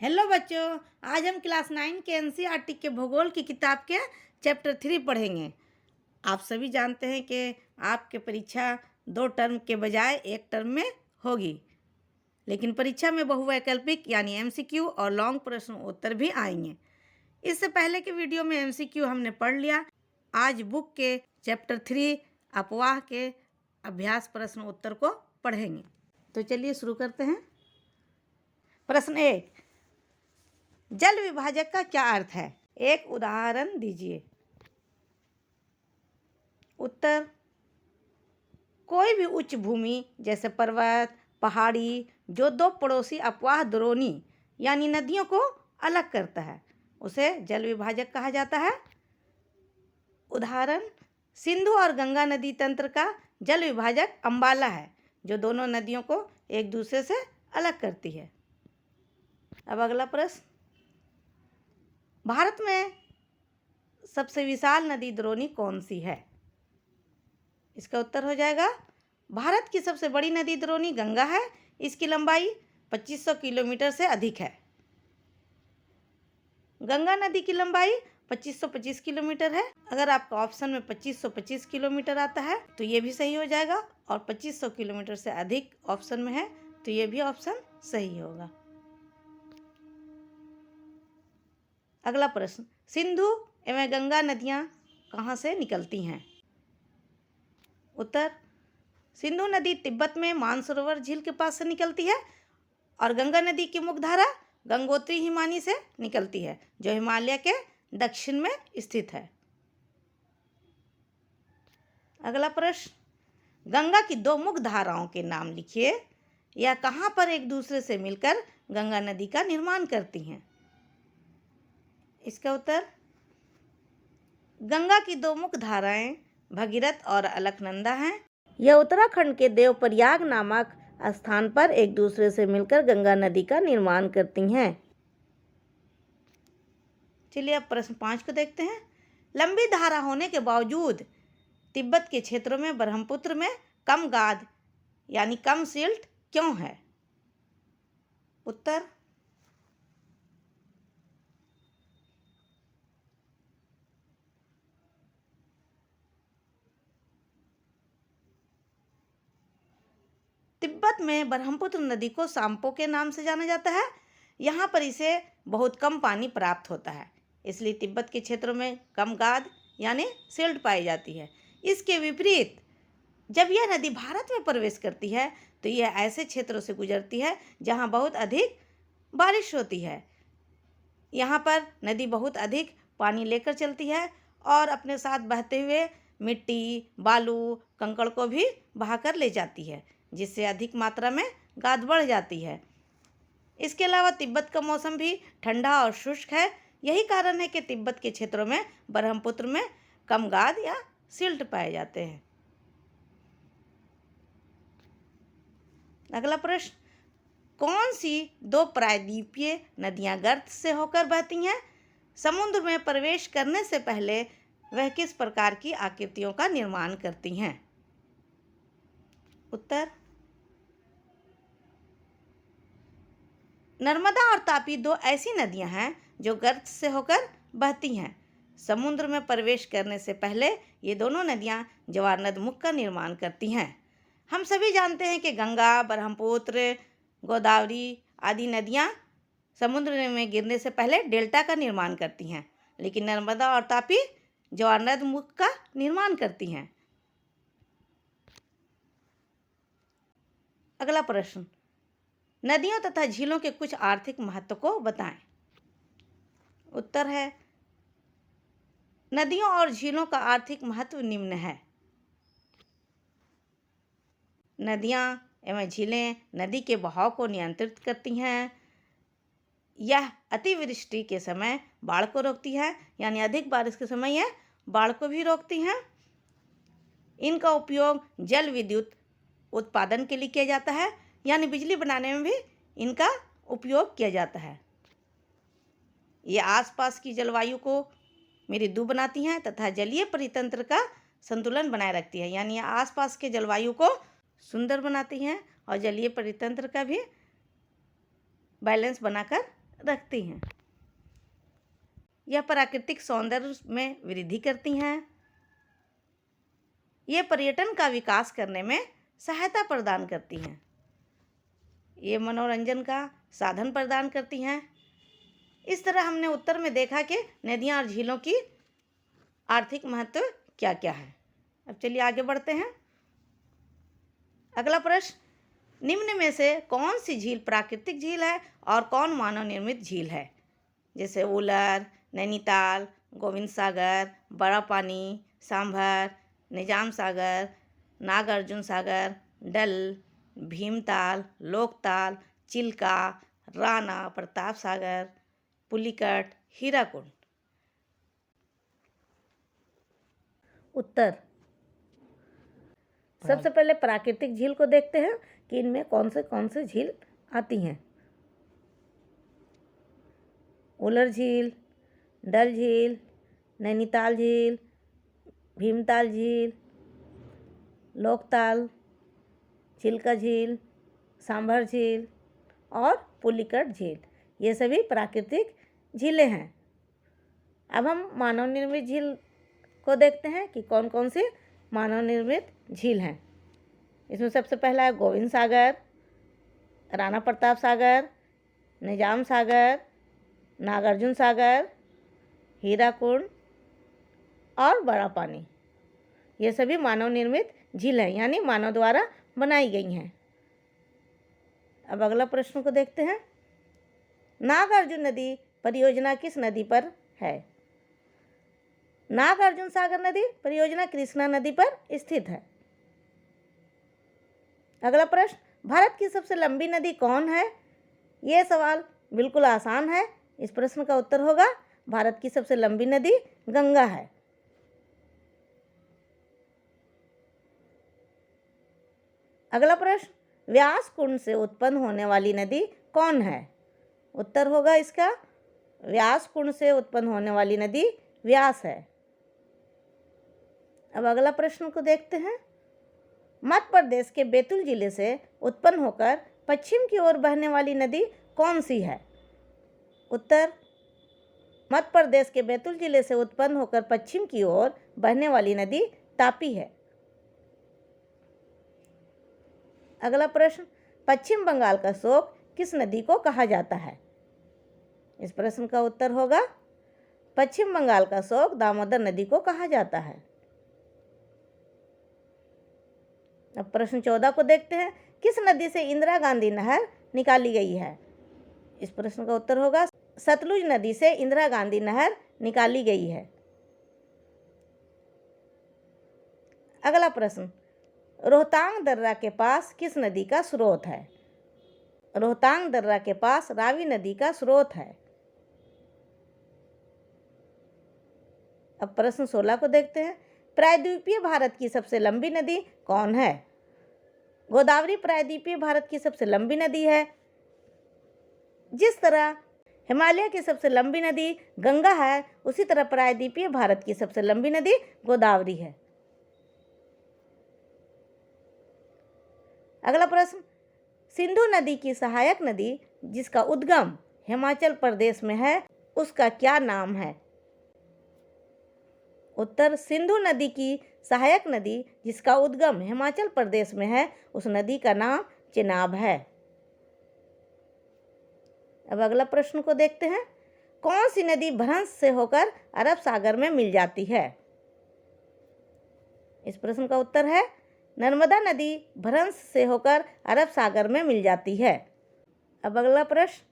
Hello बच्चों। आज हम क्लास 9 के एनसीईआरटी के भूगोल की किताब के चैप्टर 3 पढ़ेंगे। आप सभी जानते हैं कि आपके परीक्षा 2 टर्म के बजाय 1 टर्म में होगी, लेकिन परीक्षा में बहुवैकल्पिक यानी एमसीक्यू और लॉन्ग प्रश्न उत्तर भी आएंगे। इससे पहले के वीडियो में एमसीक्यू हमने पढ़ लिया। आज बुक के चैप्टर 3 अपवाह के अभ्यास प्रश्न उत्तर को पढ़ेंगे। तो चलिए शुरू करते हैं। प्रश्न 1, जल विभाजक का क्या अर्थ है? एक उदाहरण दीजिए। उत्तर, कोई भी उच्च भूमि जैसे पर्वत, पहाड़ी जो 2 पड़ोसी अपवाह द्रोणी यानी नदियों को अलग करता है उसे जल विभाजक कहा जाता है। उदाहरण, सिंधु और गंगा नदी तंत्र का जल विभाजक अंबाला है जो दोनों नदियों को एक दूसरे से अलग करती है। अब अगला प्रश्न, भारत में सबसे विशाल नदी द्रोणी कौन सी है? इसका उत्तर हो जाएगा, भारत की सबसे बड़ी नदी द्रोणी गंगा है। इसकी लंबाई 2500 किलोमीटर से अधिक है। गंगा नदी की लंबाई 2525 किलोमीटर है। अगर आपका ऑप्शन में 2525 किलोमीटर आता है तो ये भी सही हो जाएगा, और 2500 किलोमीटर से अधिक ऑप्शन में है तो ये भी ऑप्शन सही होगा। अगला प्रश्न, सिंधु एवं गंगा नदियाँ कहाँ से निकलती हैं? उत्तर, सिंधु नदी तिब्बत में मानसरोवर झील के पास से निकलती है, और गंगा नदी की मुख्यधारा गंगोत्री हिमानी से निकलती है जो हिमालय के दक्षिण में स्थित है। अगला प्रश्न, गंगा की 2 मुख्य धाराओं के नाम लिखिए। यह कहाँ पर एक दूसरे से मिलकर गंगा नदी का निर्माण करती हैं? इसका उत्तर, गंगा की 2 मुख्य धाराएं भगीरथ और अलकनंदा हैं। यह उत्तराखंड के देवप्रयाग नामक स्थान पर एक दूसरे से मिलकर गंगा नदी का निर्माण करती हैं। चलिए अब प्रश्न 5 को देखते हैं। लंबी धारा होने के बावजूद तिब्बत के क्षेत्रों में ब्रह्मपुत्र में कम गाद यानी कम सिल्ट क्यों है? उत्तर, तिब्बत में ब्रह्मपुत्र नदी को सांपो के नाम से जाना जाता है। यहाँ पर इसे बहुत कम पानी प्राप्त होता है, इसलिए तिब्बत के क्षेत्रों में कम गाद यानी सिल्ट पाई जाती है। इसके विपरीत जब यह नदी भारत में प्रवेश करती है तो यह ऐसे क्षेत्रों से गुजरती है जहाँ बहुत अधिक बारिश होती है। यहाँ पर नदी बहुत अधिक पानी लेकर चलती है और अपने साथ बहते हुए मिट्टी, बालू, कंकड़ को भी बहाकर ले जाती है, जिससे अधिक मात्रा में गाद बढ़ जाती है। इसके अलावा तिब्बत का मौसम भी ठंडा और शुष्क है। यही कारण है कि तिब्बत के क्षेत्रों में ब्रह्मपुत्र में कम गाद या सिल्ट पाए जाते हैं। अगला प्रश्न, कौन सी 2 प्रायद्वीपीय नदियां गर्त से होकर बहती हैं? समुद्र में प्रवेश करने से पहले वह किस प्रकार की आकृतियों का निर्माण करती हैं? उत्तर, नर्मदा और तापी 2 ऐसी नदियां हैं जो गर्त से होकर बहती हैं। समुद्र में प्रवेश करने से पहले ये दोनों नदियां जवारनद मुख का निर्माण करती हैं। हम सभी जानते हैं कि गंगा, ब्रह्मपुत्र, गोदावरी आदि नदियां समुद्र में गिरने से पहले डेल्टा का निर्माण करती हैं, लेकिन नर्मदा और तापी जवारनद मुख का निर्माण करती हैं। अगला प्रश्न, नदियों तथा झीलों के कुछ आर्थिक महत्व को बताएं। उत्तर है, नदियों और झीलों का आर्थिक महत्व निम्न है। नदियां एवं झीलें नदी के बहाव को नियंत्रित करती हैं। यह अतिवृष्टि के समय बाढ़ को रोकती है, यानी अधिक बारिश के समय यह बाढ़ को भी रोकती हैं। इनका उपयोग जल विद्युत उत्पादन के लिए किया जाता है, यानी बिजली बनाने में भी इनका उपयोग किया जाता है। ये आसपास की जलवायु को मृदु बनाती हैं तथा जलीय परितंत्र का संतुलन बनाए रखती है, यानी आसपास के जलवायु को सुंदर बनाती हैं और जलीय परितंत्र का भी बैलेंस बनाकर रखती हैं। यह प्राकृतिक सौंदर्य में वृद्धि करती हैं। ये पर्यटन का विकास करने में सहायता प्रदान करती हैं। ये मनोरंजन का साधन प्रदान करती हैं। इस तरह हमने उत्तर में देखा कि नदियाँ और झीलों की आर्थिक महत्व क्या क्या है। अब चलिए आगे बढ़ते हैं। अगला प्रश्न, निम्न में से कौन सी झील प्राकृतिक झील है और कौन मानव निर्मित झील है? जैसे उलर, नैनीताल, गोविंद सागर, बड़ा पानी, सांभर, निजाम सागर, नागार्जुन सागर, डल, भीमताल, लोकताल, चिल्का, राणा प्रताप सागर, पुलिकट, हीराकुंड। उत्तर, सबसे पहले प्राकृतिक झील को देखते हैं कि इनमें कौन से झील आती हैं। उलर झील, डल झील, नैनीताल झील, भीमताल झील, लोकताल, चिल्का झील, सांभर झील और पुलिकट झील, ये सभी प्राकृतिक झीलें हैं। अब हम मानव निर्मित झील को देखते हैं कि कौन कौन सी मानव निर्मित झील हैं। इसमें सबसे पहला है गोविंद सागर, राणा प्रताप सागर, निजाम सागर, नागार्जुन सागर, हीराकुंड और बड़ा पानी। ये सभी मानव निर्मित झील हैं, यानी मानव द्वारा बनाई गई हैं। अब अगला प्रश्न को देखते हैं। नागार्जुन नदी परियोजना किस नदी पर है? नागार्जुन सागर नदी परियोजना कृष्णा नदी पर स्थित है। अगला प्रश्न, भारत की सबसे लंबी नदी कौन है? ये सवाल बिल्कुल आसान है। इस प्रश्न का उत्तर होगा भारत की सबसे लंबी नदी गंगा है। अगला प्रश्न, व्यास कुंड से उत्पन्न होने वाली नदी कौन है? उत्तर होगा इसका व्यास कुंड से उत्पन्न होने वाली नदी व्यास है। अब अगला प्रश्न को देखते हैं। मध्य प्रदेश के बैतूल जिले से उत्पन्न होकर पश्चिम की ओर बहने वाली नदी कौन सी है? उत्तर, मध्य प्रदेश के बैतूल जिले से उत्पन्न होकर पश्चिम की ओर बहने वाली नदी तापी है। अगला प्रश्न, पश्चिम बंगाल का शोक किस नदी को कहा जाता है? इस प्रश्न का उत्तर होगा पश्चिम बंगाल का शोक दामोदर नदी को कहा जाता है। अब प्रश्न 14 को देखते हैं। किस नदी से इंदिरा गांधी नहर निकाली गई है? इस प्रश्न का उत्तर होगा सतलुज नदी से इंदिरा गांधी नहर निकाली गई है। अगला प्रश्न, रोहतांग दर्रा के पास किस नदी का स्रोत है? रोहतांग दर्रा के पास रावी नदी का स्रोत है। अब प्रश्न 16 को देखते हैं। प्रायद्वीपीय भारत की सबसे लंबी नदी कौन है? गोदावरी प्रायद्वीपीय भारत की सबसे लंबी नदी है। जिस तरह हिमालय की सबसे लंबी नदी गंगा है, उसी तरह प्रायद्वीपीय भारत की सबसे लंबी नदी गोदावरी है। अगला प्रश्न, सिंधु नदी की सहायक नदी जिसका उद्गम हिमाचल प्रदेश में है, उसका क्या नाम है? उत्तर, सिंधु नदी की सहायक नदी जिसका उद्गम हिमाचल प्रदेश में है, उस नदी का नाम चेनाब है। अब अगला प्रश्न को देखते हैं। कौन सी नदी भ्रंश से होकर अरब सागर में मिल जाती है? इस प्रश्न का उत्तर है नर्मदा नदी भ्रंश से होकर अरब सागर में मिल जाती है। अब अगला प्रश्न,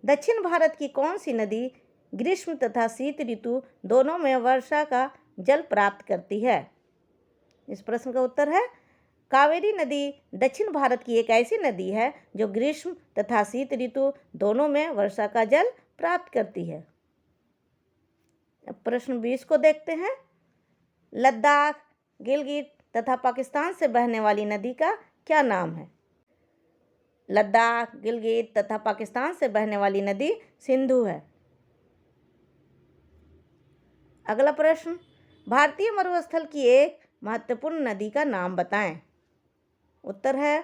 दक्षिण भारत की कौन सी नदी ग्रीष्म तथा शीत ऋतु दोनों में वर्षा का जल प्राप्त करती है? इस प्रश्न का उत्तर है कावेरी नदी दक्षिण भारत की एक ऐसी नदी है जो ग्रीष्म तथा शीत ऋतु दोनों में वर्षा का जल प्राप्त करती है। अब प्रश्न 20 को देखते हैं। लद्दाख, गिलगित तथा पाकिस्तान से बहने वाली नदी का क्या नाम है? लद्दाख, गिलगित तथा पाकिस्तान से बहने वाली नदी सिंधु है। अगला प्रश्न, भारतीय मरुस्थल की एक महत्वपूर्ण नदी का नाम बताएं। उत्तर है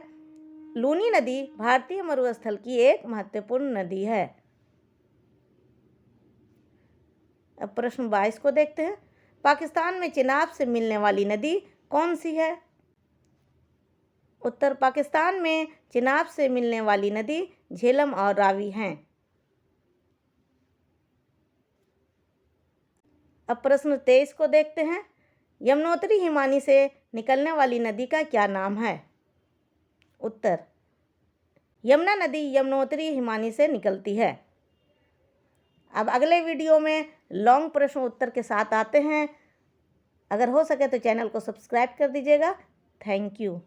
लूनी नदी भारतीय मरुस्थल की एक महत्वपूर्ण नदी है। अब प्रश्न 22 को देखते हैं। पाकिस्तान में चिनाब से मिलने वाली नदी कौन सी है? उत्तर, पाकिस्तान में चिनाब से मिलने वाली नदी झेलम और रावी हैं। अब प्रश्न 23 को देखते हैं। यमुनोत्री हिमानी से निकलने वाली नदी का क्या नाम है? उत्तर, यमुना नदी यमुनोत्री हिमानी से निकलती है। अब अगले वीडियो में लॉन्ग प्रश्न उत्तर के साथ आते हैं। अगर हो सके तो चैनल को सब्सक्राइब कर दीजिएगा। Thank you.